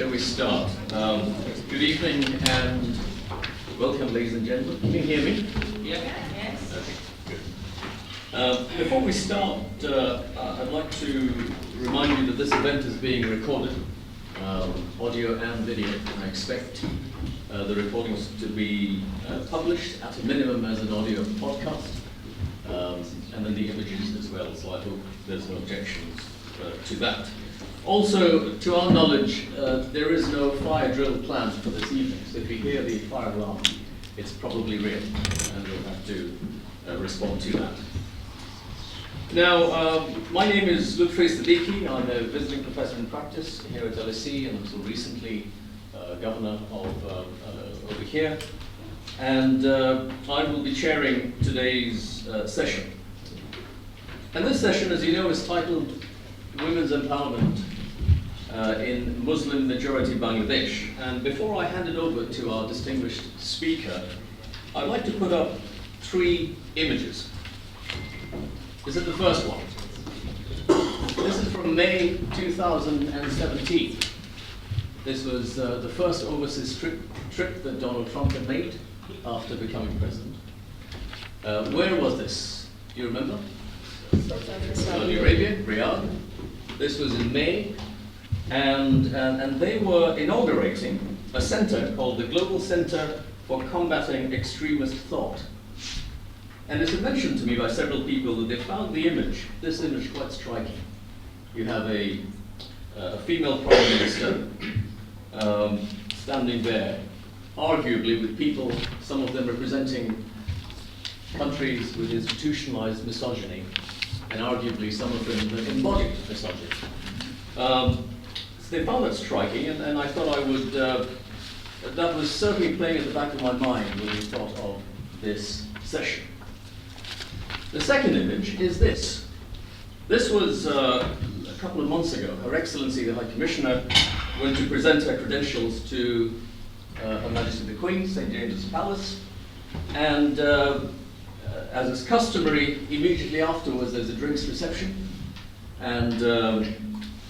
shall we start? Good evening and welcome, ladies and gentlemen. Can you hear me? Yeah. Yes. Okay, good. Before we start, I'd like to remind you that this event is being recorded, audio and video. I expect the recordings to be published at a minimum as an audio podcast, and then the images as well, so I hope there's no objections to that. Also, to our knowledge, there is no fire drill planned for this evening, so if you hear the fire alarm, it's probably real, and we'll have to respond to that. Now, my name is Lutfey Siddiqi. I'm a visiting professor in practice here at LSE, and until recently governor of over here. And I will be chairing today's session. And this session, as you know, is titled Women's Empowerment in Muslim-majority Bangladesh. And before I hand it over to our distinguished speaker, I'd like to put up 3 images. This is the first one. This is from May 2017. This was the first overseas trip that Donald Trump had made after becoming president. Where was this? Do you remember? Saudi Arabia, Riyadh. This was in May, and they were inaugurating a center called the Global Center for Combating Extremist Thought. And it's been mentioned to me by several people that they found this image quite striking. You have a female prime minister standing there, arguably with people, some of them representing countries with institutionalized misogyny, and arguably some of them that embody misogyny. So they found that striking, and I thought I would, that was certainly playing at the back of my mind when we thought of this session. The second image is this. This was a couple of months ago. Her Excellency, the High Commissioner, went to present her credentials to Her Majesty the Queen, St. James's Palace, and as is customary, immediately afterwards there's a drinks reception, and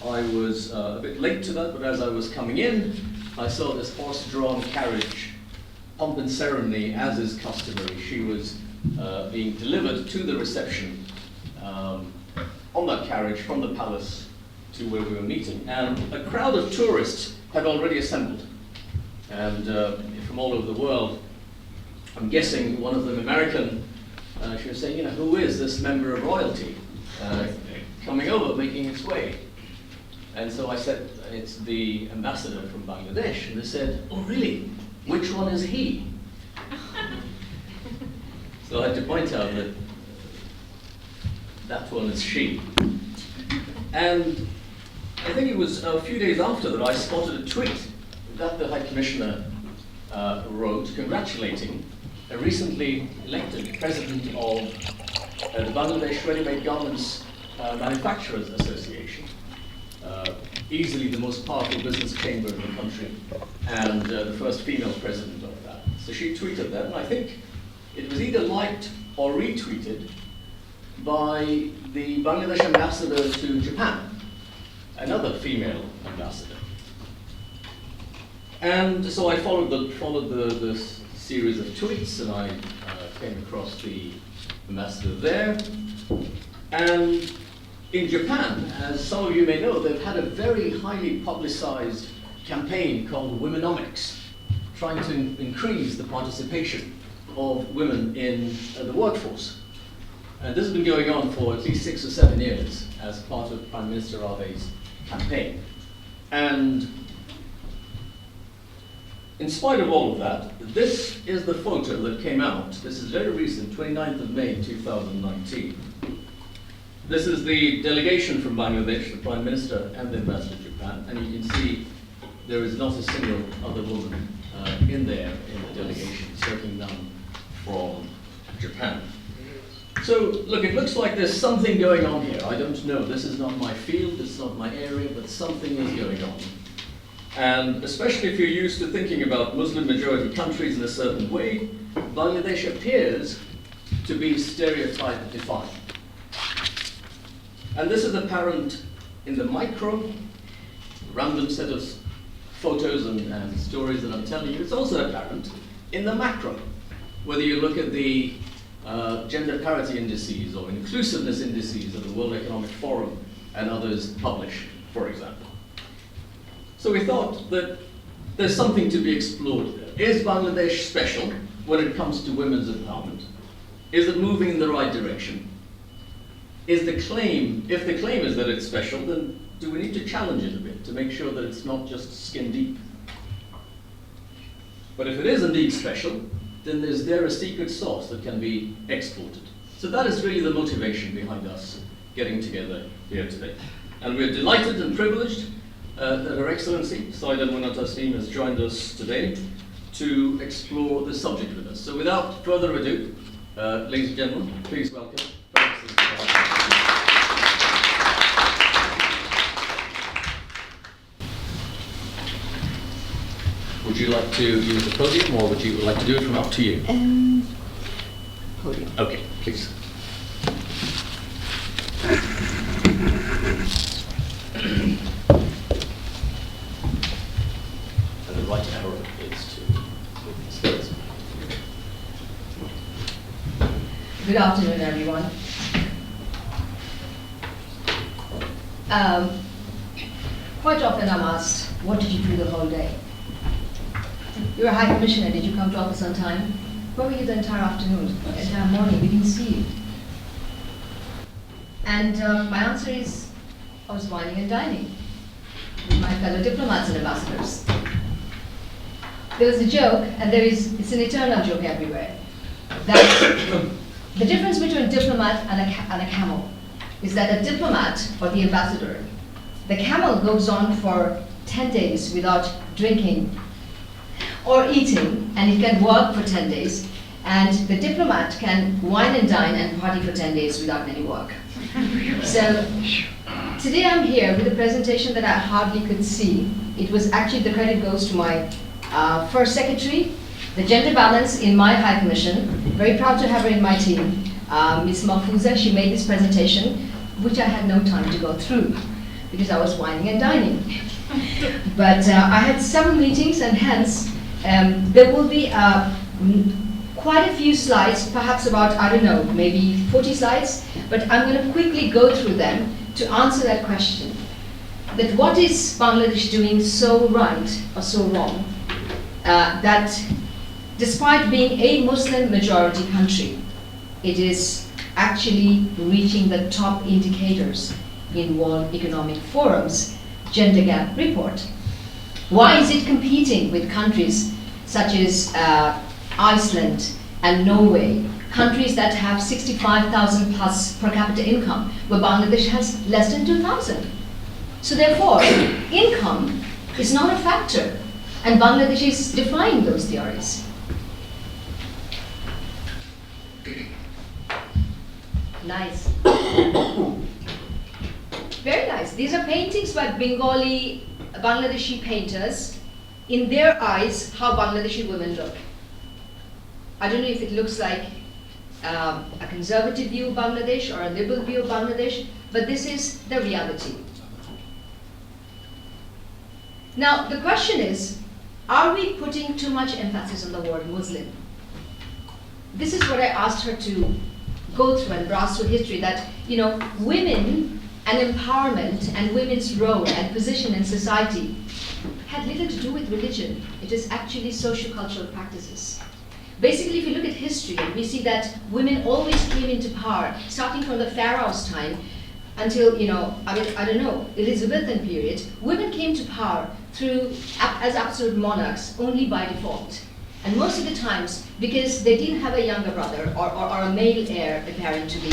I was a bit late to that, but as I was coming in, I saw this horse-drawn carriage, pomp and ceremony, as is customary. She was being delivered to the reception on that carriage from the palace to where we were meeting, and a crowd of tourists had already assembled, and from all over the world. I'm guessing one of them American. She was saying, who is this member of royalty coming over, making its way? And so I said, it's the ambassador from Bangladesh. And they said, oh really? Which one is he? So I had to point out that that one is she. And I think it was a few days after that I spotted a tweet that the High Commissioner wrote congratulating a recently elected president of the Bangladesh Ready-Made Garments Manufacturers Association, easily the most powerful business chamber in the country, and the first female president of that. So she tweeted that, and I think it was either liked or retweeted by the Bangladesh ambassador to Japan, another female ambassador. And so I followed the series of tweets, and I came across the ambassador there. And in Japan, as some of you may know, they've had a very highly publicized campaign called Womenomics, trying to increase the participation of women in the workforce. And this has been going on for at least 6 or 7 years as part of Prime Minister Abe's campaign. And in spite of all of that, this is the photo that came out. This is very recent, 29th of May 2019. This is the delegation from Bangladesh, the Prime Minister and the Ambassador to Japan, and you can see there is not a single other woman in there in the delegation, certainly none from Japan. So, look, it looks like there's something going on here. I don't know. This is not my field, it's not my area, but something is going on. And especially if you're used to thinking about Muslim-majority countries in a certain way, Bangladesh appears to be stereotype-defying. And this is apparent in the micro, random set of photos and stories that I'm telling you, it's also apparent in the macro. Whether you look at the gender parity indices or inclusiveness indices that the World Economic Forum and others publish, for example. So we thought that there's something to be explored there. Is Bangladesh special when it comes to women's empowerment? Is it moving in the right direction? Is the claim, if the claim is that it's special, then do we need to challenge it a bit to make sure that it's not just skin deep? But if it is indeed special, then is there a secret sauce that can be exported? So that is really the motivation behind us getting together here today. And we're delighted and privileged that Her Excellency, Saida Muna Tasneem, has joined us today to explore this subject with us. So without further ado, ladies and gentlemen, please welcome Her Excellency. Would you like to use the podium, or would you like to do it from up to you? Podium. Okay, please. And the right arrow is to move the skills. Good afternoon, everyone. Quite often I'm asked, what did you do the whole day? You're a High Commissioner, did you come to office on time? Where were you the entire afternoon, the entire morning? We didn't see you. And my answer is, I was wining and dining with my fellow diplomats and ambassadors. There was a joke, and it's an eternal joke everywhere, that the difference between a diplomat and a camel is that a diplomat, or the ambassador, the camel goes on for 10 days without drinking or eating, and it can work for 10 days, and the diplomat can wine and dine and party for 10 days without any work. So today I'm here with a presentation that I hardly could see. It was actually, the credit goes to my first secretary, the gender balance in my High Commission. Very proud to have her in my team. Ms. Mahfouza, she made this presentation, which I had no time to go through because I was wining and dining. But I had several meetings, and hence there will be quite a few slides, perhaps about, I don't know, maybe 40 slides, but I'm going to quickly go through them to answer that question. That what is Bangladesh doing so right or so wrong that despite being a Muslim majority country, it is actually reaching the top indicators in World Economic Forum's Gender Gap Report. Why is it competing with countries such as Iceland and Norway, countries that have 65,000 plus per capita income, where Bangladesh has less than 2,000? So therefore, income is not a factor, and Bangladesh is defying those theories. Nice. Very nice. These are paintings by Bengali Bangladeshi painters. In their eyes, how Bangladeshi women look. I don't know if it looks like a conservative view of Bangladesh or a liberal view of Bangladesh, but this is the reality. Now, the question is, are we putting too much emphasis on the word Muslim? This is what I asked her to go through and browse through history, that, you know, women and empowerment and women's role and position in society had little to do with religion. It is actually socio-cultural practices. Basically, if you look at history, we see that women always came into power, starting from the Pharaoh's time until, you know, I don't know, Elizabethan period. Women came to power as absolute monarchs only by default. And most of the times, because they didn't have a younger brother or a male heir apparent to the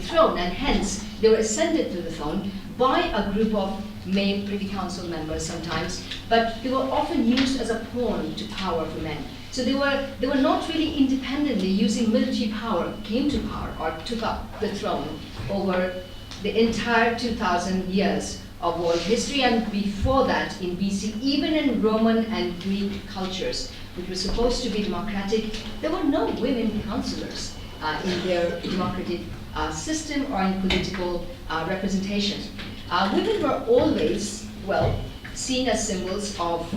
throne, and hence they were ascended to the throne by a group of male Privy Council members sometimes, but they were often used as a pawn to power for men. So they were not really independently using military power, came to power or took up the throne over the entire 2,000 years of world history, and before that in BC, even in Roman and Greek cultures, which were supposed to be democratic, there were no women councillors in their democratic system or in political representation. Women were always, well, seen as symbols of,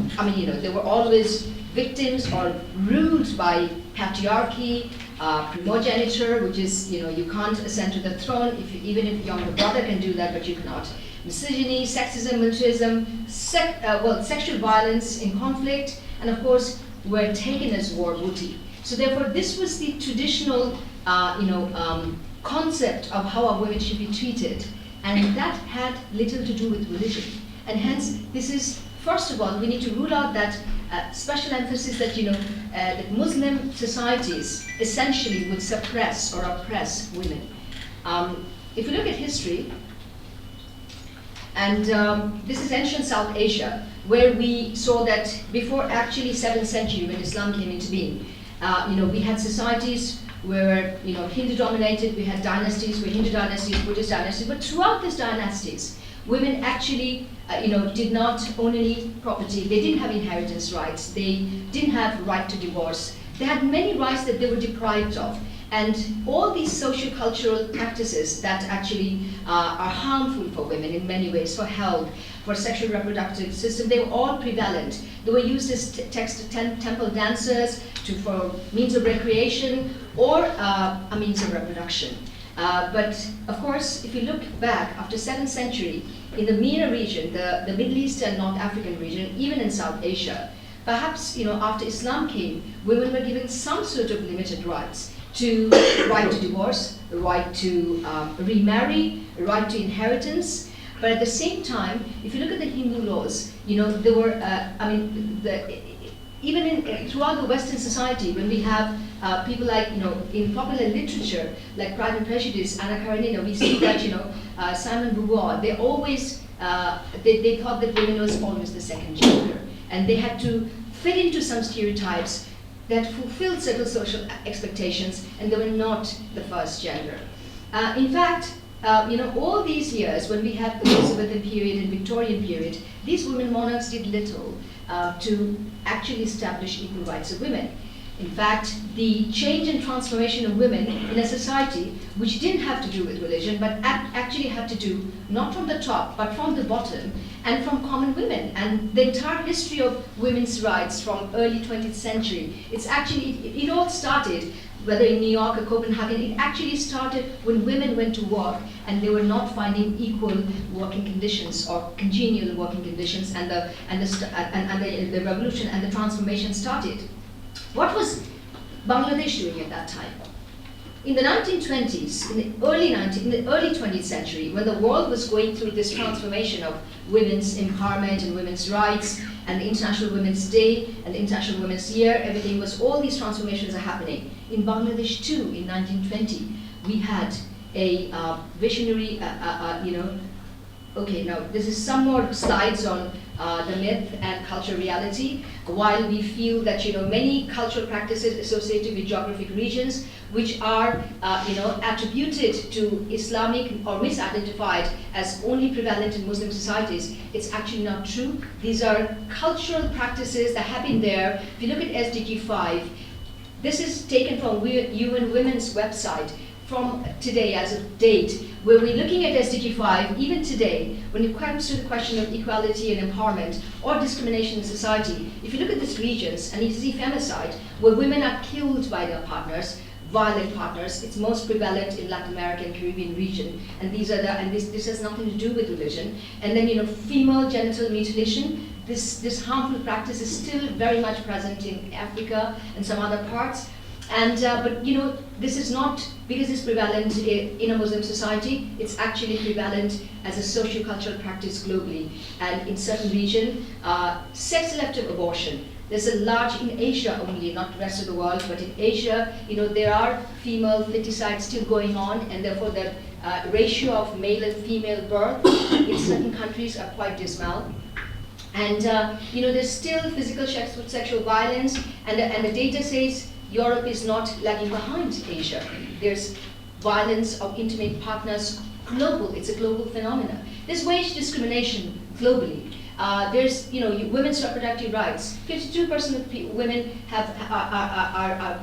they were always victims or ruled by patriarchy, primogeniture, which is, you can't ascend to the throne, even if your younger brother can do that, but you cannot. Misogyny, sexism, militarism, sexual violence in conflict, and of course, were taken as war booty. So therefore, this was the traditional, concept of how our women should be treated, and that had little to do with religion. And hence, this is, first of all, we need to rule out that special emphasis that, that Muslim societies essentially would suppress or oppress women. If you look at history, and this is ancient South Asia, where we saw that before actually 7th century, when Islam came into being, we had societies where Hindu dominated, we had dynasties, where Hindu dynasties, Buddhist dynasties, but throughout these dynasties, women actually did not own any property, they didn't have inheritance rights, they didn't have right to divorce, they had many rights that they were deprived of. And all these social cultural practices that actually are harmful for women in many ways, for health, for sexual reproductive system, they were all prevalent. They were used as temple dancers for means of recreation or a means of reproduction. But of course, if you look back after 7th century, in the MENA region, the Middle East and North African region, even in South Asia, perhaps after Islam came, women were given some sort of limited rights to right to divorce, right to remarry, right to inheritance. But at the same time, if you look at the Hindu laws, there were, even throughout the Western society, when we have people like, in popular literature, like Pride and Prejudice, Anna Karenina, we see that, Simon Beauvoir, they always, they thought that women was always the second gender. And they had to fit into some stereotypes that fulfilled certain social expectations, and they were not the first gender. In fact, all these years, when we had the Elizabethan period and Victorian period, these women monarchs did little to actually establish equal rights of women. In fact, the change and transformation of women in a society which didn't have to do with religion, but actually had to do not from the top, but from the bottom, and from common women. And the entire history of women's rights from early 20th century, it's actually, it all started, whether in New York or Copenhagen, it actually started when women went to work and they were not finding equal working conditions or congenial working conditions, and the revolution and the transformation started. What was Bangladesh doing at that time? In the 1920s, in the early 20th century, when the world was going through this transformation of women's empowerment and women's rights, and the International Women's Day and the International Women's Year, everything was, all these transformations are happening. In Bangladesh too, in 1920, we had a visionary, okay, now this is some more slides on the myth and cultural reality, while we feel that many cultural practices associated with geographic regions which are attributed to Islamic or misidentified as only prevalent in Muslim societies, it's actually not true. These are cultural practices that have been there. If you look at SDG 5, this is taken from UN Women's website from today as of date, where we're looking at SDG 5, even today, when it comes to the question of equality and empowerment or discrimination in society, if you look at these regions and you see femicide, where women are killed by their partners, violent partners, it's most prevalent in Latin American and Caribbean region, and these are this has nothing to do with religion. And then female genital mutilation, this harmful practice is still very much present in Africa and some other parts. And but this is not because it's prevalent in a Muslim society. It's actually prevalent as a socio-cultural practice globally. And in certain regions, sex-selective abortion. There's a large in Asia only, not the rest of the world, but in Asia, there are female feticides still going on, and therefore the ratio of male and female birth in certain countries are quite dismal. And there's still physical sexual violence, and the data says Europe is not lagging behind Asia. There's violence of intimate partners global. It's a global phenomenon. There's wage discrimination globally. There's women's reproductive rights. 52% of women are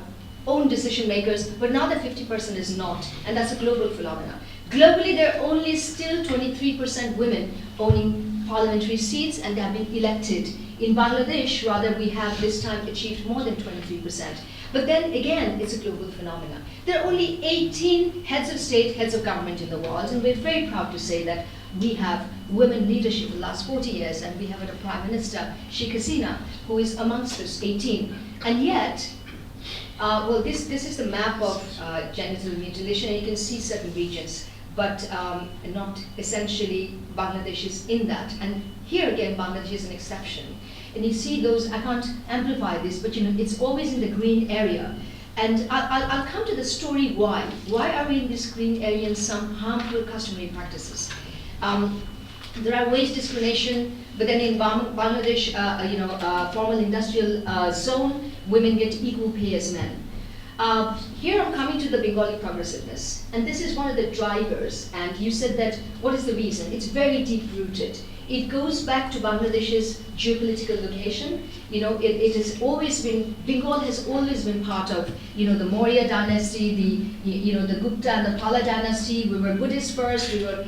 own decision makers, but now that 50% is not, and that's a global phenomenon. Globally, there are only still 23% women owning parliamentary seats and they have been elected. In Bangladesh, rather, we have this time achieved more than 23%. But then again, it's a global phenomenon. There are only 18 heads of state, heads of government in the world, and we're very proud to say that we have women leadership for the last 40 years, and we have a Prime Minister, Sheikh Hasina, who is amongst those 18. And yet, well, this is the map of genital mutilation, and you can see certain regions, but not essentially Bangladesh is in that. And here again, Bangladesh is an exception. And you see those, I can't amplify this, but you know, it's always in the green area. And I'll come to the story why. Why are we in this green area and some harmful customary practices? There are wage discrimination, but then in Bangladesh, formal industrial zone, women get equal pay as men. Here I'm coming to the Bengali progressiveness, and this is one of the drivers, and you said that, what is the reason? It's very deep-rooted. It goes back to Bangladesh's geopolitical location. You know, it has always been, Bengal has always been part of, you know, the Maurya dynasty, the Gupta and the Pala dynasty. We were Buddhists first, we were,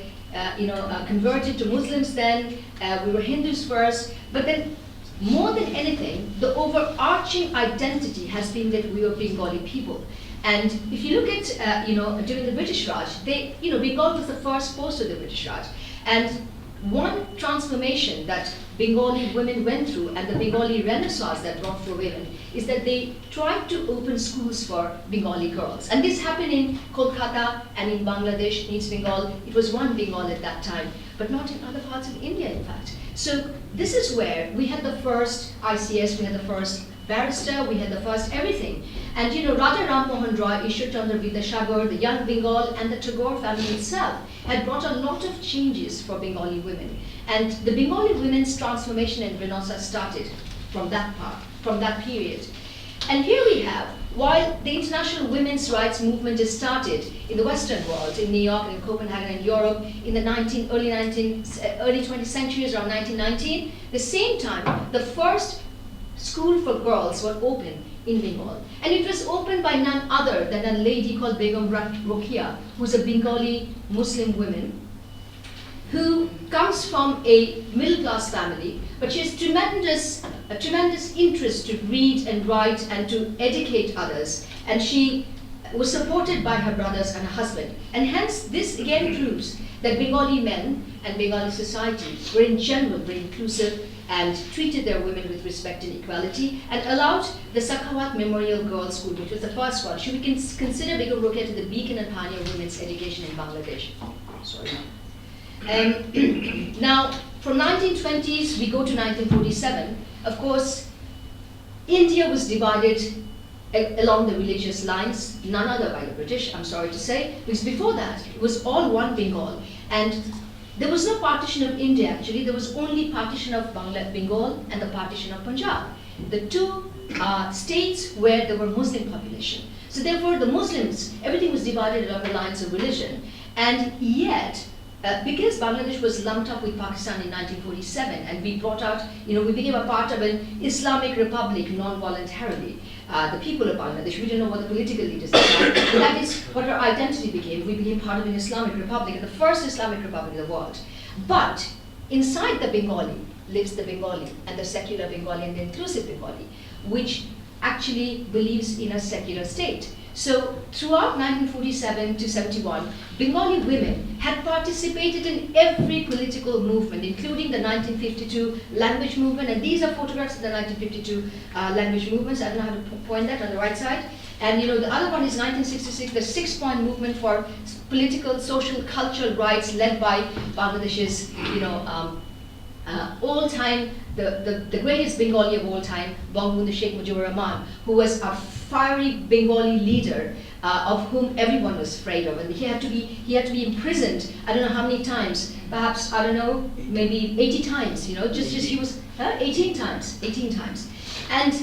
converted to Muslims then, we were Hindus first, but then more than anything, the overarching identity has been that we are Bengali people. And if you look at, during the British Raj, Bengal was the first post of the British Raj. And one transformation that Bengali women went through, and the Bengali Renaissance that brought for women, is that they tried to open schools for Bengali girls. And this happened in Kolkata and in Bangladesh, in East Bengal. It was one Bengal at that time, but not in other parts of India, in fact. So this is where we had the first ICS, we had the first barrister, we had the first everything. And you know, Raja Ram Mohan Roy, Ishwar Chandra Vidyasagar, the young Bengal, and the Tagore family itself had brought a lot of changes for Bengali women. And the Bengali women's transformation and renaissance started from that part, from that period. And here we have, while the international women's rights movement is started in the Western world, in New York and Copenhagen and Europe, in the early 20th centuries, around 1919, the same time, the first school for girls were opened in Bengal. And it was opened by none other than a lady called Begum Rokia, who's a Bengali Muslim woman, who comes from a middle-class family, but she has a tremendous interest to read and write and to educate others. And she was supported by her brothers and her husband. And hence, this again proves that Bengali men and Bengali society were in general very inclusive and treated their women with respect and equality, and allowed the Sakhawat Memorial Girls' School, which was the first one. Should we consider Begum Rokia to the beacon and pioneer of women's education in Bangladesh? Sorry. Now, from 1920s, we go to 1947. Of course, India was divided along the religious lines, none other by the British, I'm sorry to say, because before that, it was all one Bengal. And there was no partition of India, actually. There was only partition of Bengal and the partition of Punjab. The two states where there were Muslim population. So therefore, the Muslims, everything was divided along the lines of religion. And yet, because Bangladesh was lumped up with Pakistan in 1947, and we brought out, we became a part of an Islamic republic non-voluntarily. The people of Bangladesh, we didn't know what the political leaders did. That is what our identity became. We became part of an Islamic republic, the first Islamic republic in the world. But inside the Bengali lives the Bengali, and the secular Bengali and the inclusive Bengali, which actually believes in a secular state. So throughout 1947 to 71, Bengali women had participated in every political movement, including the 1952 language movement, and these are photographs of the 1952 language movements. I don't know how to point that on the right side. And the other one is 1966, the 6-point movement for political, social, cultural rights led by Bangladesh's, all-time, the greatest Bengali of all time, Bangabandhu Sheikh Mujibur Rahman, who was a fiery Bengali leader of whom everyone was afraid of, and he had to be imprisoned. I don't know how many times, perhaps I don't know, maybe 80 times. Just he was 18 times.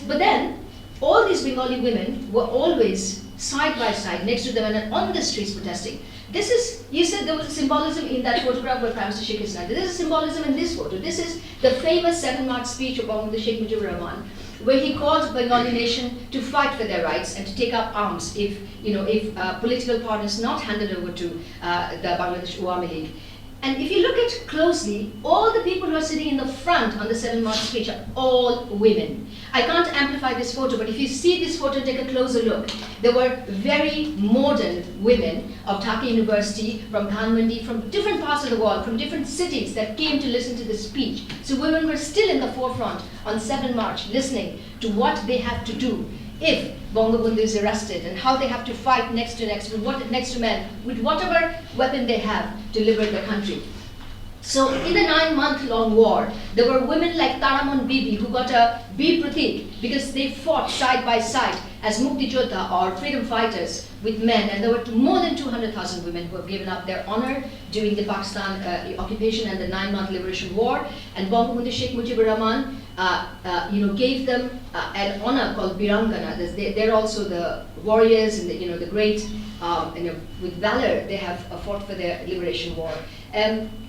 But then all these Bengali women were always side by side next to them and on the streets protesting. This is, you said there was a symbolism in that photograph where Prime Minister Sheikh Hasina. There is a symbolism in this photo. This is the famous 7 March speech of Bangabandhu Sheikh Mujibur Rahman, where he called Bengali nation to fight for their rights and to take up arms if political power is not handed over to the Bangladesh Awami League. And if you look at closely, all the people who are sitting in the front on the 7 March speech are all women. I can't amplify this photo, but if you see this photo, take a closer look. There were very modern women of Dhaka University, from Dhanmandi, from different parts of the world, from different cities that came to listen to this speech. So women were still in the forefront on 7 March, listening to what they have to do if Bangabandhu is arrested, and how they have to fight next to men, with whatever weapon they have to liberate the country. So in the 9-month-long war, there were women like Taramon Bibi who got a Bir Pratik because they fought side by side as Mukti Jodha or freedom fighters with men, and there were more than 200,000 women who have given up their honor during the Pakistan occupation and the 9-month liberation war. And Bangabandhu Sheikh Mujibur Rahman gave them an honor called Birangana. They're also the warriors and the great, with valor they have fought for their liberation war.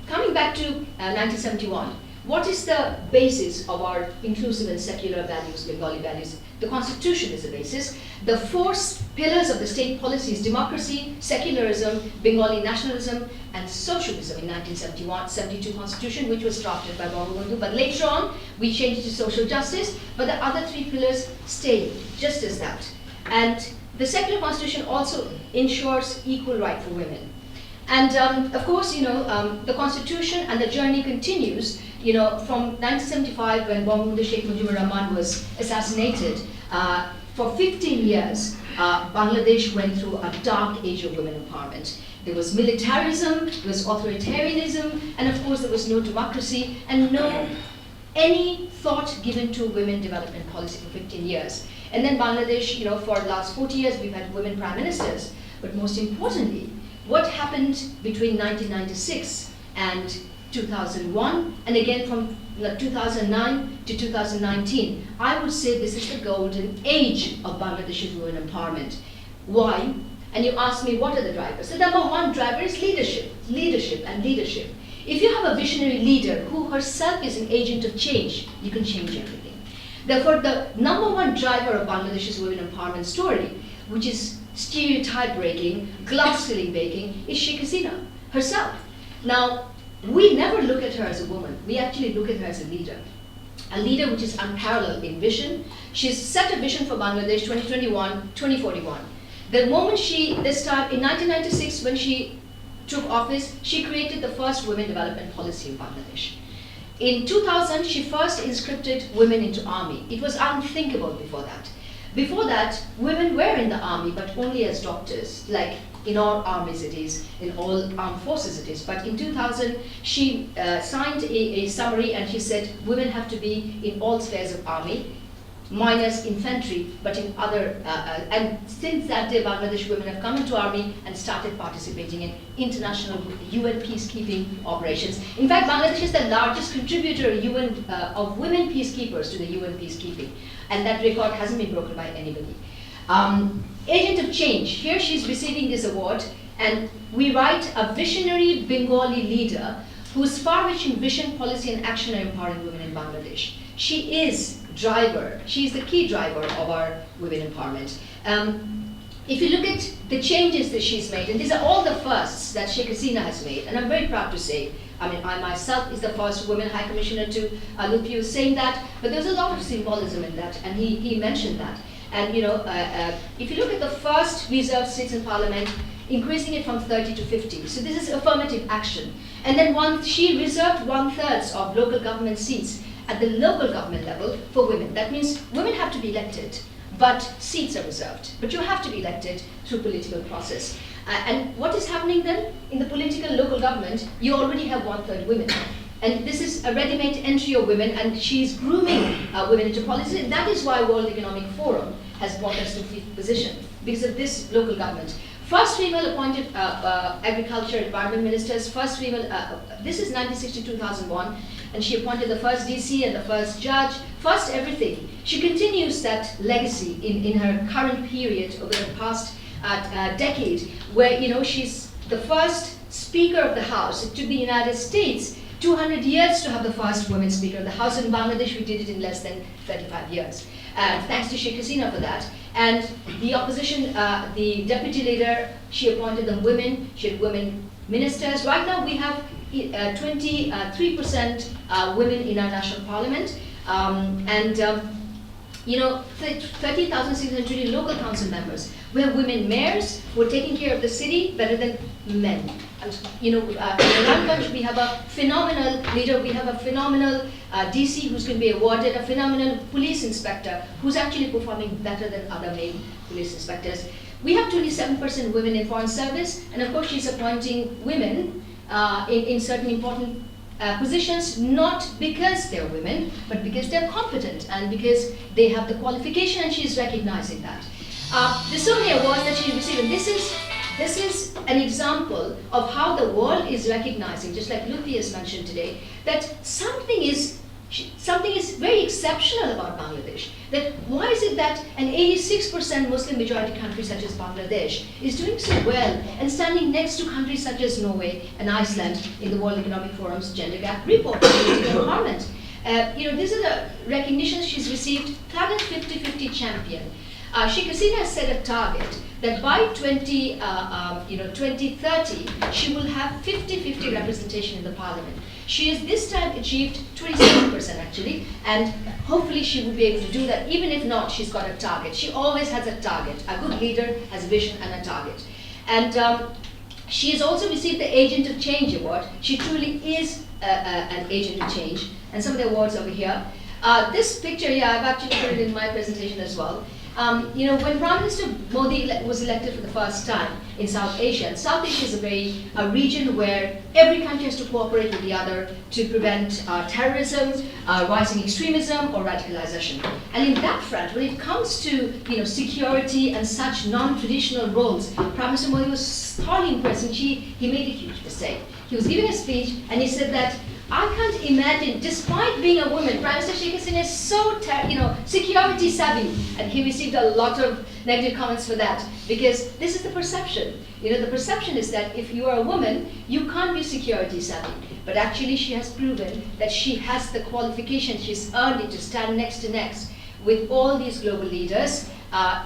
Coming back to 1971, what is the basis of our inclusive and secular values, Bengali values? The Constitution is the basis. The 4 pillars of the state policy is democracy, secularism, Bengali nationalism, and socialism in 1972 Constitution, which was drafted by Bangabandhu. But later on, we changed it to social justice, but the other 3 pillars stay just as that. And the secular Constitution also ensures equal right for women. And of course, the Constitution and the journey continues, from 1975 when Bangabandhu Sheikh Mujibur Rahman was assassinated. For 15 years, Bangladesh went through a dark age of women empowerment. There was militarism, there was authoritarianism, and of course there was no democracy and no any thought given to women development policy for 15 years. And then Bangladesh, for the last 40 years, we've had women prime ministers. But most importantly, what happened between 1996 and 2001, and again from 2009 to 2019, I would say this is the golden age of Bangladesh's women empowerment. Why? And you ask me, what are the drivers? The number 1 driver is leadership. If you have a visionary leader who herself is an agent of change, you can change everything. Therefore, the number 1 driver of Bangladesh's women empowerment story, which is stereotype breaking, glass ceiling breaking, is Sheikh Hasina herself. Now, we never look at her as a woman. We actually look at her as a leader which is unparalleled in vision. She's set a vision for Bangladesh 2021-2041. The moment this time in 1996, when she took office, she created the first women development policy in Bangladesh. In 2000, she first inscripted women into army. It was unthinkable before that. Before that, women were in the army, but only as doctors, like in all armies it is, in all armed forces it is. But in 2000, she signed a summary and she said women have to be in all spheres of army, minus infantry, but in other, and since that day, Bangladesh women have come into army and started participating in international UN peacekeeping operations. In fact, Bangladesh is the largest contributor of women peacekeepers to the UN peacekeeping, and that record hasn't been broken by anybody. Agent of change, here she's receiving this award, and we write a visionary Bengali leader whose far-reaching vision, policy, and action are empowering women in Bangladesh. She is the key driver of our women empowerment. If you look at the changes that she's made, and these are all the firsts that Sheikh Hasina has made, and I'm very proud to say, I myself is the first women High Commissioner to Lutfey was saying that, but there's a lot of symbolism in that, and he mentioned that. And if you look at the first reserved seats in Parliament, increasing it from 30 to 50. So this is affirmative action. And then she reserved 1/3 of local government seats at the local government level for women. That means women have to be elected, but seats are reserved. But you have to be elected through political process. And what is happening then? In the political local government, you already have 1/3 women. And this is a ready-made entry of women, and she's grooming women into policy. And that is why World Economic Forum has brought us to 5th position, because of this local government. First female appointed agriculture environment ministers, first female, this is 1960-2001, and she appointed the first DC and the first judge, first everything. She continues that legacy in her current period over the past decade, where she's the first Speaker of the House. It took the United States 200 years to have the first women Speaker of the House. In Bangladesh, we did it in less than 35 years. Thanks to Sheikh Hasina for that. And the opposition, the deputy leader, she appointed them women. She had women ministers. Right now we have 23% women in our national parliament, you know, 13,620 local council members. We have women mayors who are taking care of the city better than men. And, you know, in Ranganj we have a phenomenal leader, we have a phenomenal DC who's going to be awarded, a phenomenal police inspector who's actually performing better than other male police inspectors. We have 27% women in foreign service, and of course she's appointing women in certain important positions, not because they're women, but because they're competent and because they have the qualification, and she's recognizing that. There's so many awards that she's received, and this is an example of how the world is recognizing, just like Lutfey has mentioned today, that something is very exceptional about Bangladesh. That why is it that an 86% Muslim majority country such as Bangladesh is doing so well and standing next to countries such as Norway and Iceland in the World Economic Forum's Gender Gap Report, Empowerment. You know, this is a recognition she's received, Planet 50-50 champion. Sheikh Hasina has set a target that by 2030, she will have 50-50 representation in the parliament. She has this time achieved 27% actually, and hopefully she will be able to do that. Even if not, she's got a target. She always has a target. A good leader has a vision and a target. And she has also received the Agent of Change award. She truly is an agent of change. And some of the awards over here. This picture here, I've actually put it in my presentation as well. You know, when Prime Minister Modi was elected for the first time in South Asia, and South Asia is a region where every country has to cooperate with the other to prevent terrorism, rising extremism, or radicalization. And in that front, when it comes to security and such non-traditional roles, Prime Minister Modi was thoroughly impressed, and he made a huge mistake. He was giving a speech, and he said that I can't imagine, despite being a woman, Prime Minister Sheikh Hasina is so, security savvy, and he received a lot of negative comments for that, because this is the perception. The perception is that if you are a woman, you can't be security savvy. But actually, she has proven that she has the qualification, she's earned it to stand next to next with all these global leaders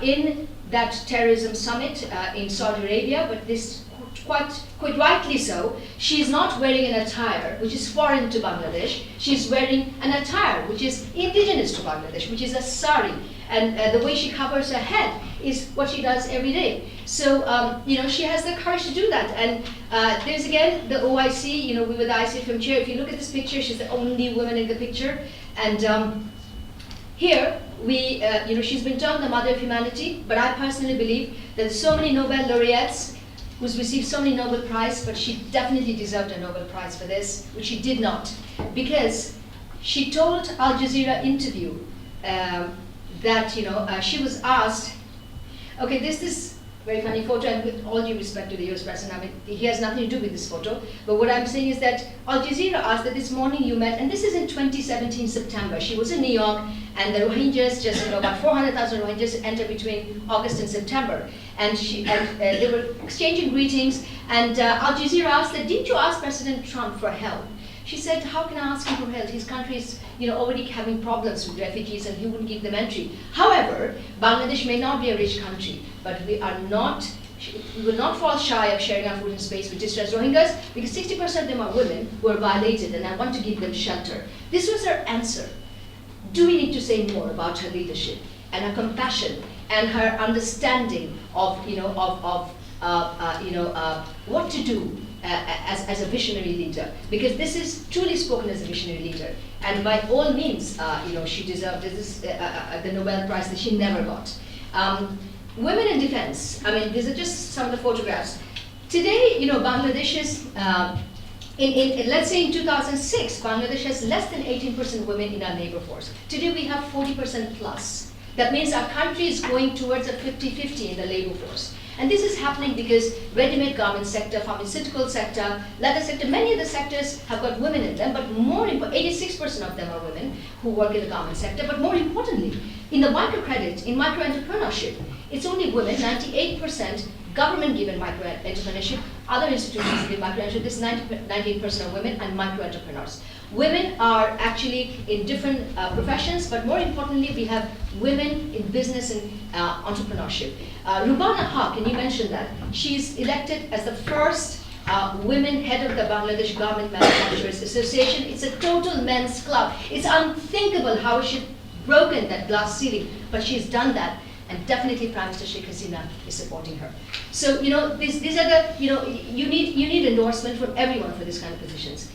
in that terrorism summit in Saudi Arabia, but this quite rightly so, she is not wearing an attire which is foreign to Bangladesh. She's wearing an attire which is indigenous to Bangladesh, which is a sari. And the way she covers her head is what she does every day. So, she has the courage to do that. And there's again the OIC, we were the ICFM chair. If you look at this picture, she's the only woman in the picture. And here, she's been termed the mother of humanity, but I personally believe that so many Nobel laureates who's received so many Nobel Prize, but she definitely deserved a Nobel Prize for this, which she did not, because she told Al Jazeera interview that she was asked, okay, this very funny photo, and with all due respect to the US president, I mean, he has nothing to do with this photo, but what I'm saying is that Al Jazeera asked that this morning you met, and this is in 2017 September, she was in New York, and the Rohingyas, just about 400,000 Rohingyas entered between August and September, and they were exchanging greetings, and Al Jazeera asked that, didn't you ask President Trump for help? She said, how can I ask him for help? His country is already having problems with refugees, and he wouldn't give them entry. However, Bangladesh may not be a rich country, but we will not fall shy of sharing our food and space with distressed Rohingyas, because 60% of them are women who are violated, and I want to give them shelter. This was her answer. Do we need to say more about her leadership and her compassion and her understanding of what to do as a visionary leader? Because this is truly spoken as a visionary leader, and by all means, she deserved the Nobel Prize that she never got. Women in defense. I mean, these are just some of the photographs. Today, Bangladesh is. Let's say in 2006, Bangladesh has less than 18% women in our labor force. Today we have 40% plus. That means our country is going towards a 50-50 in the labor force. And this is happening because ready-made garment sector, pharmaceutical sector, leather sector, many of the sectors have got women in them, but more important, 86% of them are women who work in the garment sector, but more importantly, in the microcredit, in micro-entrepreneurship, it's only women, 98% government-given micro-entrepreneurship, other institutions give micro-entrepreneurship, this 98% are women and micro-entrepreneurs. Women are actually in different professions, but more importantly, we have women in business and entrepreneurship. Rubana Haq, and you mentioned that, she's elected as the first women head of the Bangladesh Garment Manufacturers Association. It's a total men's club. It's unthinkable how she's broken that glass ceiling, but she's done that. And definitely Prime Minister Sheikh Hasina is supporting her. So, these are the, you need endorsement from everyone for this kind of positions.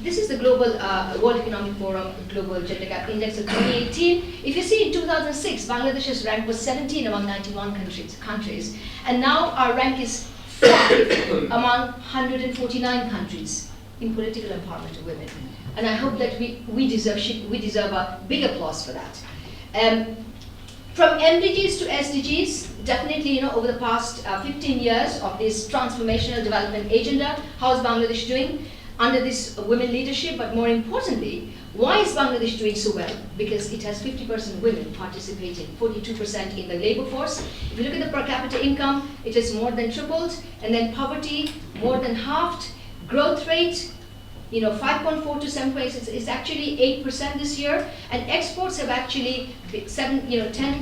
This is the Global World Economic Forum Global Gender Gap Index of 2018. If you see in 2006, Bangladesh's rank was 17 among 91 countries. And now our rank is 5 among 149 countries in political empowerment of women. And I hope that we deserve a big applause for that. From MDGs to SDGs, definitely, over the past 15 years of this transformational development agenda, how is Bangladesh doing under this women leadership? But more importantly, why is Bangladesh doing so well? Because it has 50% women participating, 42% in the labor force. If you look at the per capita income, it has more than tripled, and then poverty more than halved. Growth rate, 5.4 to 7.6 is actually 8% this year, and exports have actually 10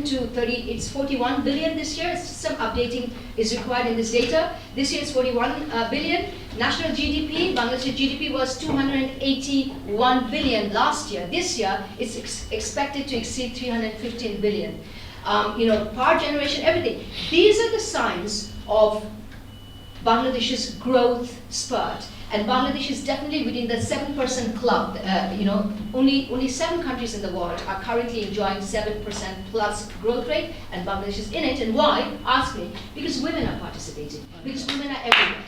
to 30. It's 41 billion this year. Some updating is required in this data. This year it's 41 billion. National GDP, Bangladesh GDP was 281 billion last year. This year it's expected to exceed 315 billion. Power generation, everything. These are the signs of Bangladesh's growth spurt. And Bangladesh is definitely within the 7% club. Only 7 countries in the world are currently enjoying 7% plus growth rate, and Bangladesh is in it. And why? Ask me. Because women are participating. Because women are everywhere.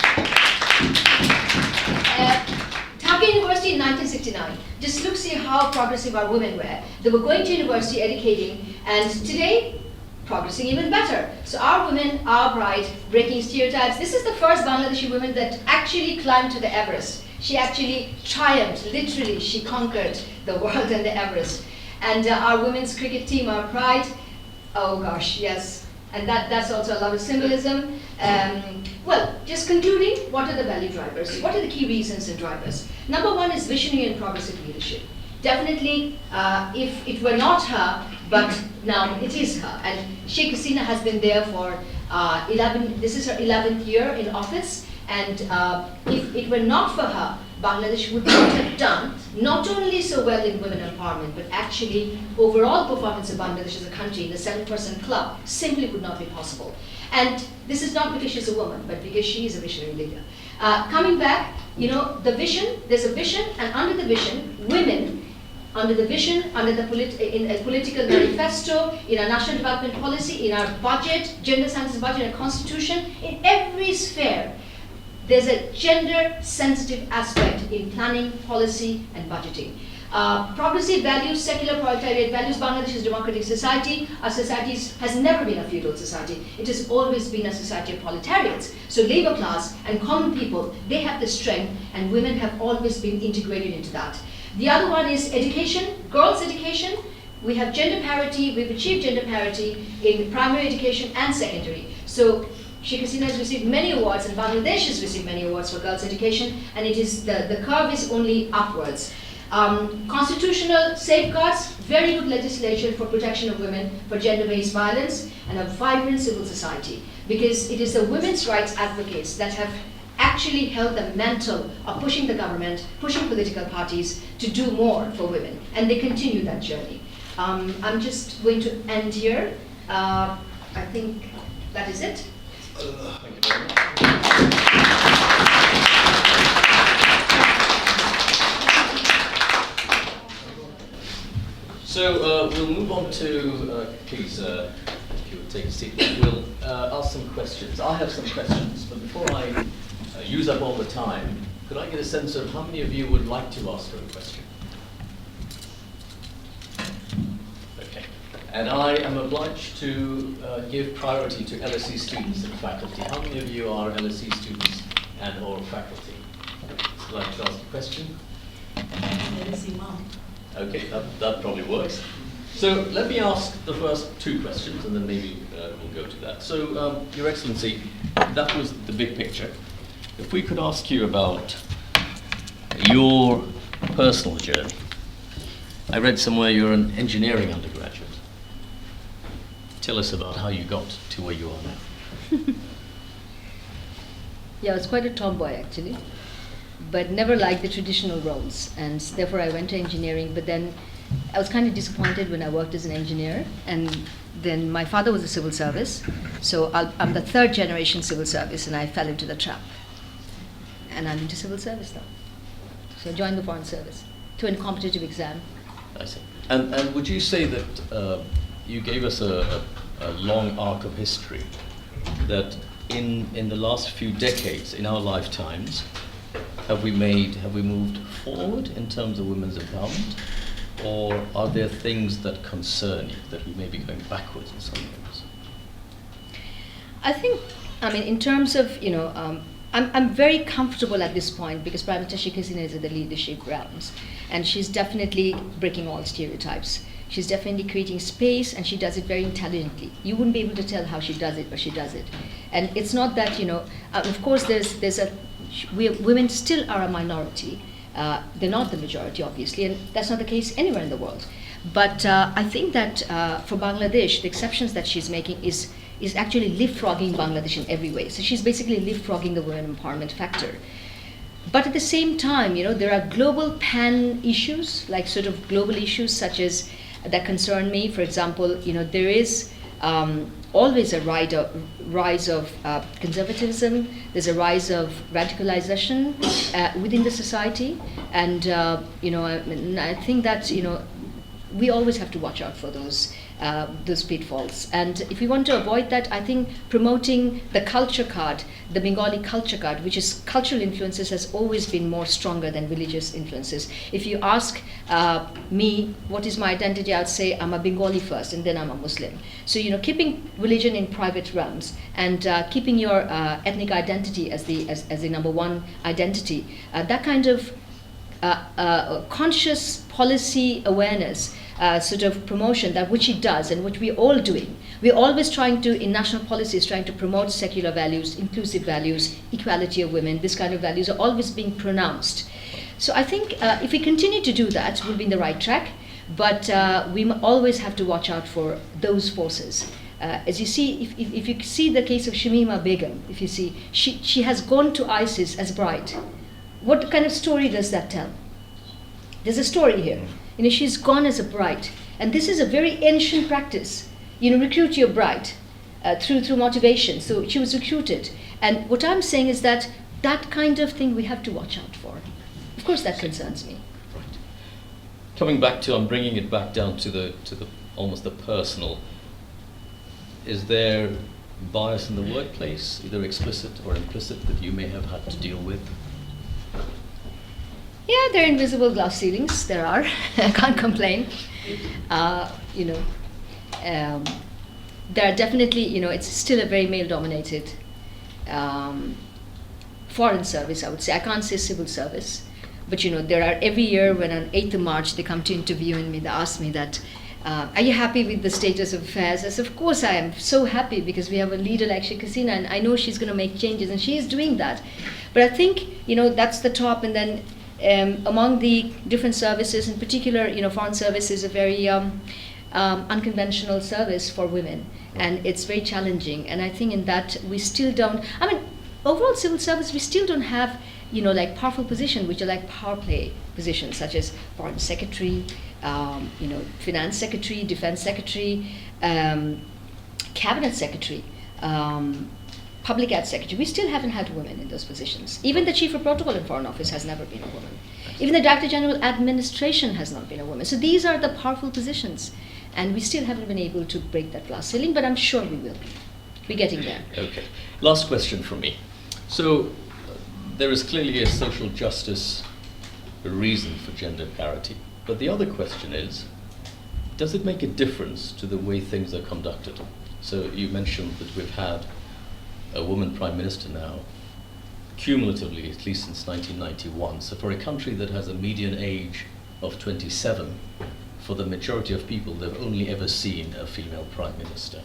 Dhaka University in 1969. Just look, see how progressive our women were. They were going to university, educating, and today, progressing even better. So our women are bright, breaking stereotypes. This is the first Bangladeshi woman that actually climbed to the Everest. She actually triumphed, literally, she conquered the world and the Everest. And our women's cricket team, our pride, oh gosh, yes. And that's also a lot of symbolism. Well, just concluding, what are the value drivers? What are the key reasons and drivers? Number one is visionary and progressive leadership. Definitely, if it were not her, but now it is her. And Sheikh Hasina has been there for this is her 11th year in office. And if it were not for her, Bangladesh would not have done not only so well in women empowerment, but actually overall performance of Bangladesh as a country in the 7% club simply would not be possible. And this is not because she's a woman, but because she is a visionary leader. Coming back, the vision, there's a vision, and under the vision, women, under the vision, in a political manifesto, in our national development policy, in our budget, gender sciences budget, and constitution, in every sphere, there's a gender-sensitive aspect in planning, policy, and budgeting. Progressive values, secular proletariat values. Bangladesh is a democratic society. Our society has never been a feudal society. It has always been a society of proletariats. So labor class and common people, they have the strength, and women have always been integrated into that. The other one is education, girls' education. We have gender parity, we've achieved gender parity in primary education and secondary. So Sheikh Hasina has received many awards, and Bangladesh has received many awards for girls' education, and it is the curve is only upwards. Constitutional safeguards, very good legislation for protection of women, for gender-based violence, and a vibrant civil society. Because it is the women's rights advocates that have actually held the mantle of pushing the government, pushing political parties to do more for women, and they continue that journey. I'm just going to end here. I think that is it. Thank you very much. So we'll move on to, please, if you would take a seat, we'll ask some questions. I have some questions, but before I use up all the time, could I get a sense of how many of you would like to ask a question? Okay. And I am obliged to give priority to LSE students and faculty. How many of you are LSE students and or faculty? Would you like to ask a question? LSE mom. Okay, that probably works. So let me ask the first two questions, and then maybe we'll go to that. So, Your Excellency, that was the big picture. If we could ask you about your personal journey. I read somewhere you're an engineering undergraduate. Tell us about how you got to where you are now. Yeah, I was quite a tomboy actually, but never liked the traditional roles, and therefore I went to engineering. But then I was kind of disappointed when I worked as an engineer, and then my father was a civil service, so I'm the third generation civil service, and I fell into the trap. And I'm into civil service now. So I joined the Foreign Service to a competitive exam. I see. And would you say that you gave us a long arc of history, that in the last few decades, in our lifetimes, have we moved forward in terms of women's empowerment, or are there things that concern you that we may be going backwards in some areas? I think, I mean, in terms of, I'm very comfortable at this point because Prime Minister Sheikh Hasina is in the leadership realms, and she's definitely breaking all stereotypes. She's definitely creating space, and she does it very intelligently. You wouldn't be able to tell how she does it, but she does it. And it's not that, of course, women still are a minority. They're not the majority, obviously, and that's not the case anywhere in the world. But I think that for Bangladesh, the exceptions that she's making is actually leapfrogging Bangladesh in every way. So she's basically leapfrogging the women empowerment factor. But at the same time, there are global pan issues, like sort of global issues such as that concern me. For example, there is always a rise of conservatism. There's a rise of radicalization within the society, and I think that we always have to watch out for those pitfalls. And if we want to avoid that, I think promoting the culture card, the Bengali culture card, which is cultural influences, has always been more stronger than religious influences. If you ask me, what is my identity, I would say I'm a Bengali first, and then I'm a Muslim. So keeping religion in private realms and keeping your ethnic identity as the number one identity, that kind of conscious policy awareness, sort of promotion, that which it does and which we're all doing. We're always trying to, in national policies, trying to promote secular values, inclusive values, equality of women. This kind of values are always being pronounced. So I think if we continue to do that, we'll be in the right track. But we always have to watch out for those forces. As you see, if you see the case of Shamima Begum, if you see, she has gone to ISIS as bride. What kind of story does that tell? There's a story here. She's gone as a bride. And this is a very ancient practice. Recruit your bride through motivation. So she was recruited. And what I'm saying is that kind of thing we have to watch out for. Of course, that concerns me. Right. Coming back to, I'm bringing it back down to the almost the personal. Is there bias in the workplace, either explicit or implicit, that you may have had to deal with? Yeah, there are invisible glass ceilings. There are. I can't complain. There are definitely, it's still a very male-dominated foreign service, I would say. I can't say civil service. But, there are every year when on 8th of March they come to interview me, they ask me that, are you happy with the status of affairs? I said, of course I am so happy, because we have a leader like Sheikh Hasina, and I know she's going to make changes, and she is doing that. But I think, that's the top, and then among the different services, in particular, Foreign Service is a very unconventional service for women, and it's very challenging. And I think in that we still don't, overall civil service, we still don't have, like powerful positions, which are like power play positions, such as Foreign Secretary, Finance Secretary, Defense Secretary, Cabinet Secretary, Public Ad Secretary. We still haven't had women in those positions. Even the Chief of Protocol in Foreign Office has never been a woman. Even the Director General Administration has not been a woman. So these are the powerful positions, and we still haven't been able to break that glass ceiling, but I'm sure we will. We're getting there. Okay. Last question from me. So there is clearly a social justice reason for gender parity, but the other question is, does it make a difference to the way things are conducted? So you mentioned that we've had a woman prime minister now, cumulatively, at least since 1991. So for a country that has a median age of 27, for the majority of people, they've only ever seen a female prime minister.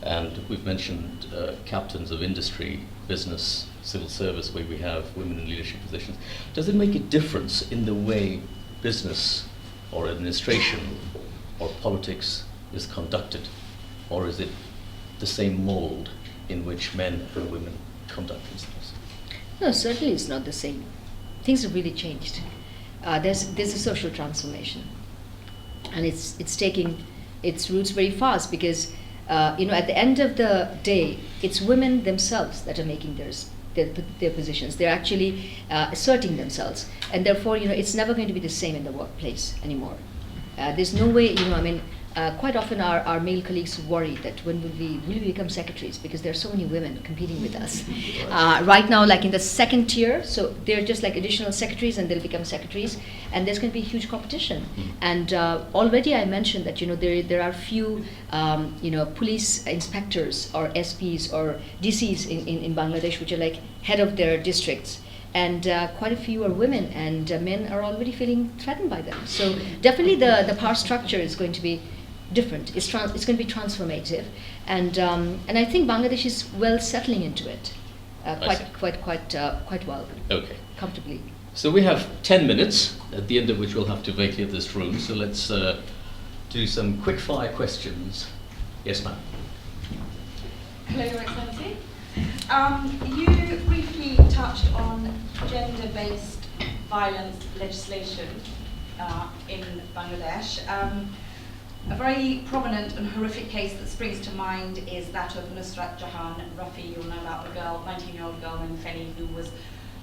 And we've mentioned captains of industry, business, civil service, where we have women in leadership positions. Does it make a difference in the way business or administration or politics is conducted? Or is it the same mold in which men and women conduct themselves? No, certainly it's not the same. Things have really changed. There's a social transformation, and it's taking its roots very fast because at the end of the day, it's women themselves that are making their positions. They're actually asserting themselves, and therefore it's never going to be the same in the workplace anymore. There's no way, quite often our male colleagues worry that when will we become secretaries, because there are so many women competing with us. Right now, like in the second tier, so they're just like additional secretaries and they'll become secretaries, and there's going to be huge competition. And already I mentioned that there are few police inspectors or SPs or DCs in Bangladesh which are like head of their districts. And quite a few are women, and men are already feeling threatened by them. So definitely the power structure is going to be different. It's going to be transformative, and I think Bangladesh is well settling into it, quite well. Okay. Comfortably. So we have 10 minutes, at the end of which we'll have to vacate this room. So let's do some quick fire questions. Yes, ma'am. Hello, Your Excellency. You briefly touched on gender-based violence legislation in Bangladesh. A very prominent and horrific case that springs to mind is that of Nusrat Jahan Rafi. You'll know about the girl, 19-year-old girl in Feni, who was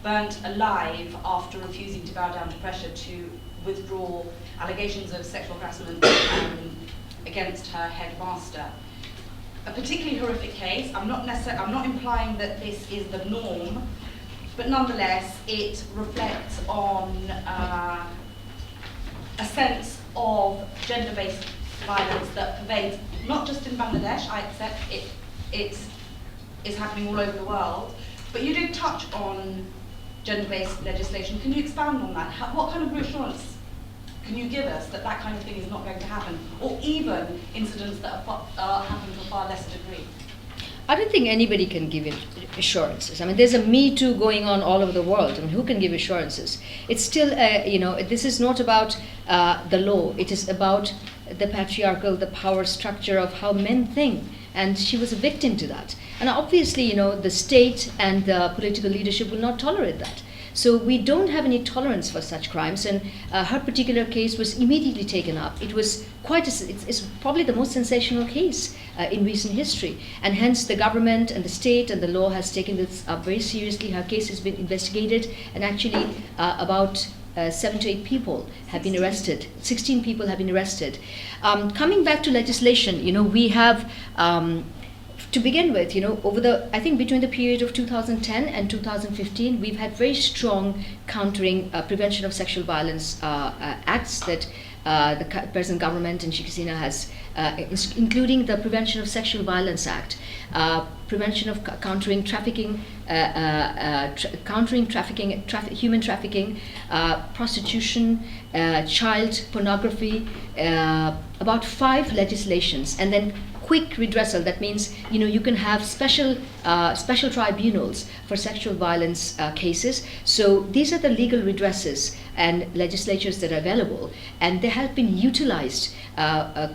burnt alive after refusing to bow down to pressure to withdraw allegations of sexual harassment against her headmaster. A particularly horrific case. I'm not implying that this is the norm, but nonetheless, it reflects on a sense of gender-based violence that pervades not just in Bangladesh. I accept it is happening all over the world, but you did touch on gender-based legislation. Can you expand on that? What kind of reassurance can you give us that kind of thing is not going to happen, or even incidents that are happening to a far lesser degree? I don't think anybody can give assurances. I mean, there's a Me Too going on all over the world. I mean, who can give assurances? It's still, this is not about the law. It is about the the power structure of how men think. And she was a victim to that. And obviously, the state and the political leadership will not tolerate that. So we don't have any tolerance for such crimes, and her particular case was immediately taken up. It was it's probably the most sensational case in recent history, and hence the government and the state and the law has taken this up very seriously. Her case has been investigated, and actually about 7 to 8 people have been arrested. 16 people have been arrested. Coming back to legislation, we have. To begin with, I think between the period of 2010 and 2015, we've had very strong countering prevention of sexual violence acts that the present government in Sheikh Hasina has, including the Prevention of Sexual Violence Act, prevention of countering trafficking, human trafficking, prostitution, child pornography, about 5 legislations, and then quick redressal. That means you can have special tribunals for sexual violence cases. So these are the legal redresses and legislatures that are available, and they have been utilized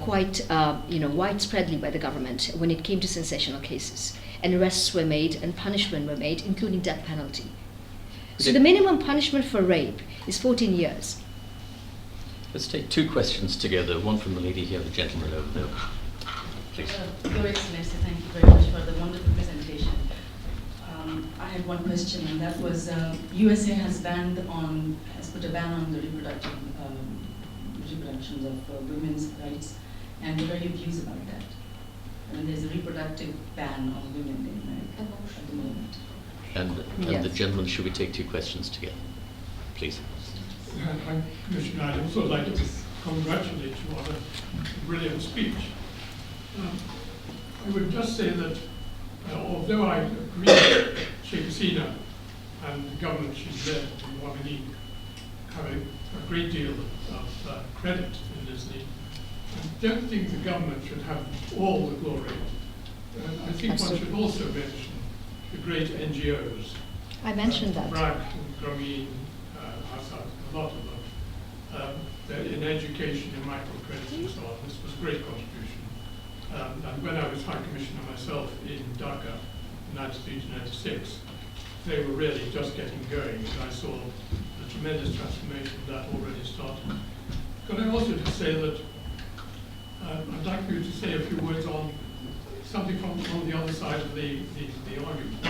quite widespreadly by the government when it came to sensational cases. And arrests were made and punishment were made, including death penalty. So the minimum punishment for rape is 14 years. Let's take 2 questions together. One from the lady here, the gentleman over there. Please. Your Excellency, thank you very much for the wonderful presentation. I had one question, and that was USA has put a ban on the reproductions of women's rights, and there are your views about that? I mean, there's a reproductive ban on women in America at the moment. And Yes. the gentleman, should we take 2 questions together? Please. Commissioner, I'd also like to congratulate you on a brilliant speech. I would just say that although I agree that Sheikh Hasina and the government she's led in Wami League have a great deal of credit in this league, I don't think the government should have all the glory. I think Absolutely. one should also mention the great NGOs. I mentioned that. BRAC and Grameen, Assad, a lot of them. In education, in microcredit and so on. This was a great contribution. And when I was High Commissioner myself in Dhaka in 1996, they were really just getting going, and I saw the tremendous transformation that already started. Could I also just say that I'd like you to say a few words on something from on the other side of the argument,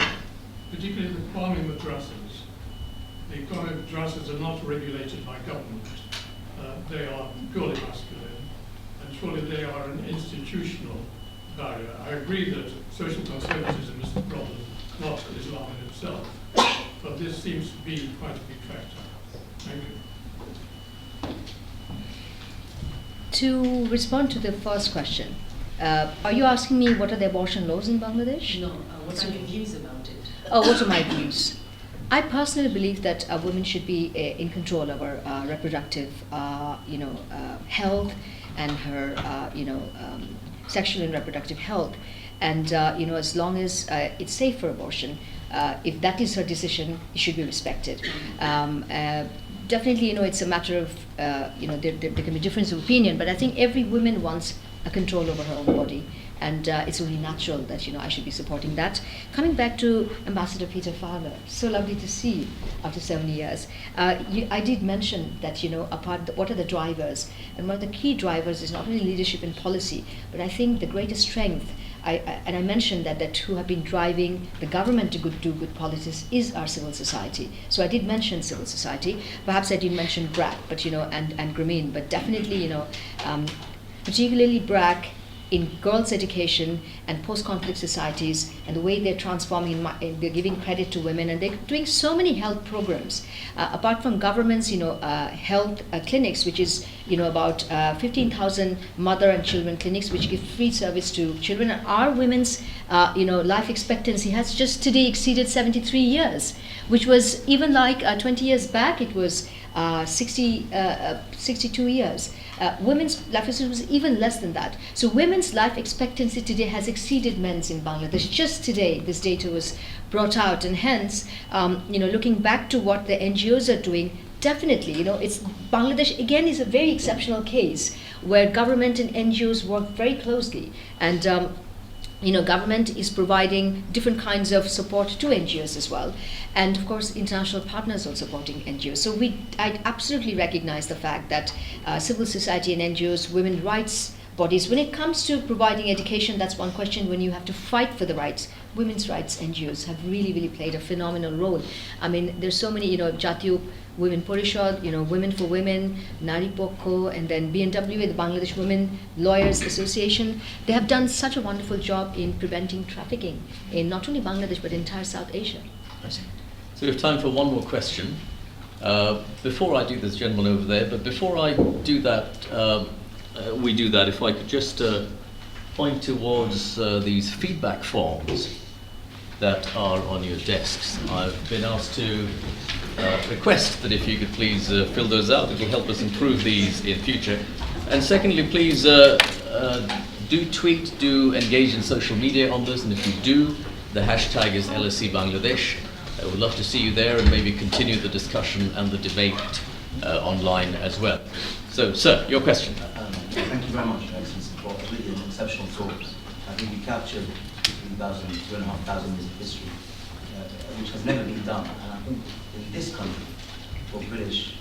particularly the Kwame madrasas. The Kwame madrasas are not regulated by government. They are purely masculine, and surely they are an institutional barrier. I agree that social conservatism is the problem, not Islam in itself, but this seems to be quite a big factor. Thank you. To respond to the first question, are you asking me what are the abortion laws in Bangladesh? No, what are your views about it? Oh, what are my views? I personally believe that women should be in control over reproductive, health and her, sexual and reproductive health. And, as long as it's safe for abortion, if that is her decision, it should be respected. Definitely, it's a matter of, there can be difference of opinion, but I think every woman wants a control over her own body. And it's only natural that, I should be supporting that. Coming back to Ambassador Peter Fowler, so lovely to see you after 7 years. I did mention that, what are the drivers? And one of the key drivers is not only leadership and policy, but I think the greatest strength, and I mentioned that who have been driving the government to do good politics is our civil society. So I did mention civil society. Perhaps I didn't mention BRAC, but, and Grameen, but definitely, particularly BRAC, in girls' education and post-conflict societies, and the way they're transforming, they're giving credit to women, and they're doing so many health programs. Apart from governments, health clinics, which is, about 15,000 mother and children clinics, which give free service to children. And our women's, life expectancy has just today exceeded 73 years, which was even like 20 years back, it was 62 years. Women's life expectancy was even less than that. So women's life expectancy today has exceeded men's in Bangladesh. Just today, this data was brought out, and hence, looking back to what the NGOs are doing, definitely, it's Bangladesh again is a very exceptional case where government and NGOs work very closely, and government is providing different kinds of support to NGOs as well. And of course, international partners are supporting NGOs. So I absolutely recognize the fact that civil society and NGOs, women's rights bodies, when it comes to providing education, that's one question. When you have to fight for the rights, women's rights NGOs have really, really played a phenomenal role. I mean, there's so many, Jatiyo Women Porishad, Women for Women, Nari Pokho, and then BNW, the Bangladesh Women Lawyers Association. They have done such a wonderful job in preventing trafficking in not only Bangladesh, but entire South Asia. So we have time for one more question. Before I do this gentleman over there, but before I do that, if I could just point towards these feedback forms that are on your desks. I've been asked to request that if you could please fill those out. It will help us improve these in future. And secondly, please do tweet, do engage in social media on this, and if you do, the hashtag is LSE Bangladesh. I would love to see you there and maybe continue the discussion and the debate online as well. So, sir, your question. Thank you very much, Excellency, for really an exceptional talk. I think you captured 2,500 years of history, which has never been done. And I think in this country, for British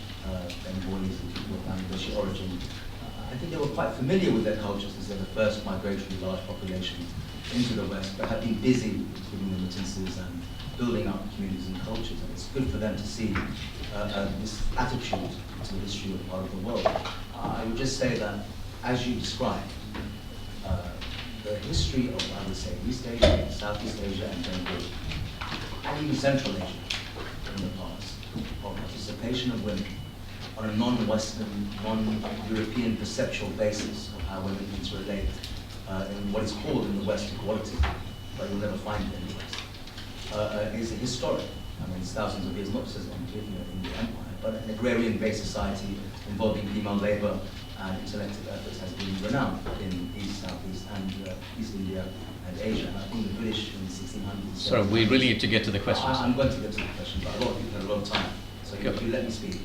Bengalis and people of Bangladeshi origin, I think they were quite familiar with their cultures as they're the first migratory large population into the West, but have been busy giving remittances and building up communities and cultures. And it's good for them to see this attitude to the history of part of the world. I would just say that, as you described, the history of, I would say, East Asia, Southeast Asia, and Bengal, and even Central Asia in the past, of participation of women on a non-Western, non-European perceptual basis of how women need to relate in what is called in the West equality, but you'll never find it in the West, is historic. I mean, it's thousands of years, not just in the empire, but an agrarian-based society involving female labor and intellectual efforts has been renowned in East, Southeast, and East India and Asia. And I think the British in the 1600s... Sorry, we really need to get to the questions. I'm going to get to the question, but a lot of people have a lot of time, so you let me speak.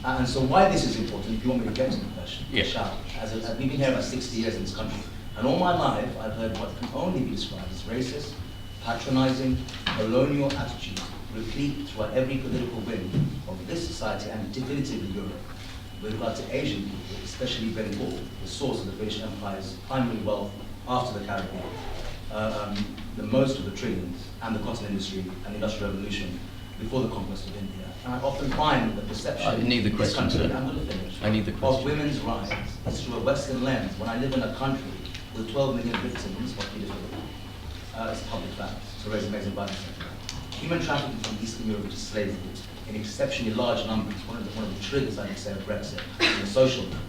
And so why this is important, if you want me to get to the question, shout. We've been here about 60 years in this country, and all my life I've heard what can only be described as racist, patronizing, colonial attitudes replete throughout every political wing of this society and definitively Europe. With regard to Asian people, especially Bengal, the source of the British Empire's primary wealth after the Caribbean, the most of the trillions, and the cotton industry and the Industrial Revolution before the conquest of India. And I often find the perception I need the in this question, country, sir. I'm going to finish, I need the of question. women's rights is through a Western lens. When I live in a country with 12 million victims of pedophilia, it's public fact, to raise amazing violence. Human trafficking from Eastern Europe to slavery in exceptionally large numbers, one of the triggers, I would say, of Brexit, on the social level,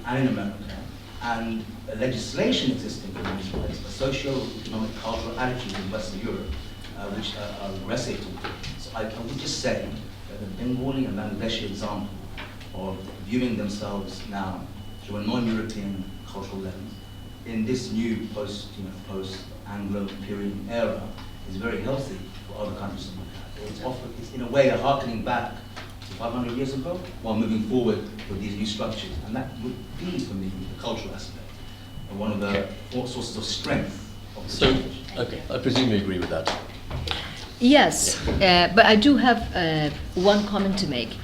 and in America, and legislation existing for women's rights, a socio-economic cultural attitude in Western Europe, which are regressive to it. So I would just say that the Bengali and Bangladeshi example of viewing themselves now through a non-European cultural lens in this new post-Anglo-Imperial era is very healthy for other countries to look at. It's in a way a harkening back to 500 years ago while moving forward with these new structures. And that would be, for me, the cultural aspect and one of the sources of strength of the So, language. okay, I presume you agree with that. Yes, but I do have one comment to make.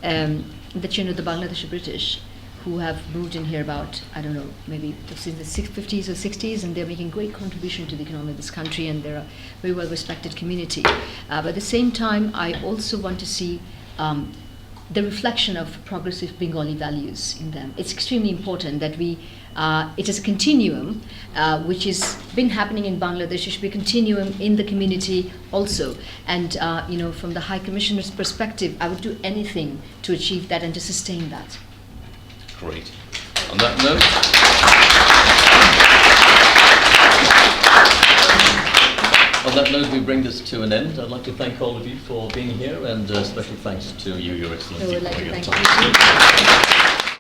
That, you know, the Bangladeshi British who have moved in here about, I don't know, maybe since the 50s or 60s, and they're making great contribution to the economy of this country, and they're a very well-respected community. But at the same time, I also want to see the reflection of progressive Bengali values in them. It's extremely important that we, it is a continuum which has been happening in Bangladesh. It should be a continuum in the community also. And you know, from the High Commissioner's perspective, I would do anything to achieve that and to sustain that. Great. On that note, we bring this to an end. I'd like to thank all of you for being here, and special thanks to you, Your Excellency, So I would like for to your thank time. you.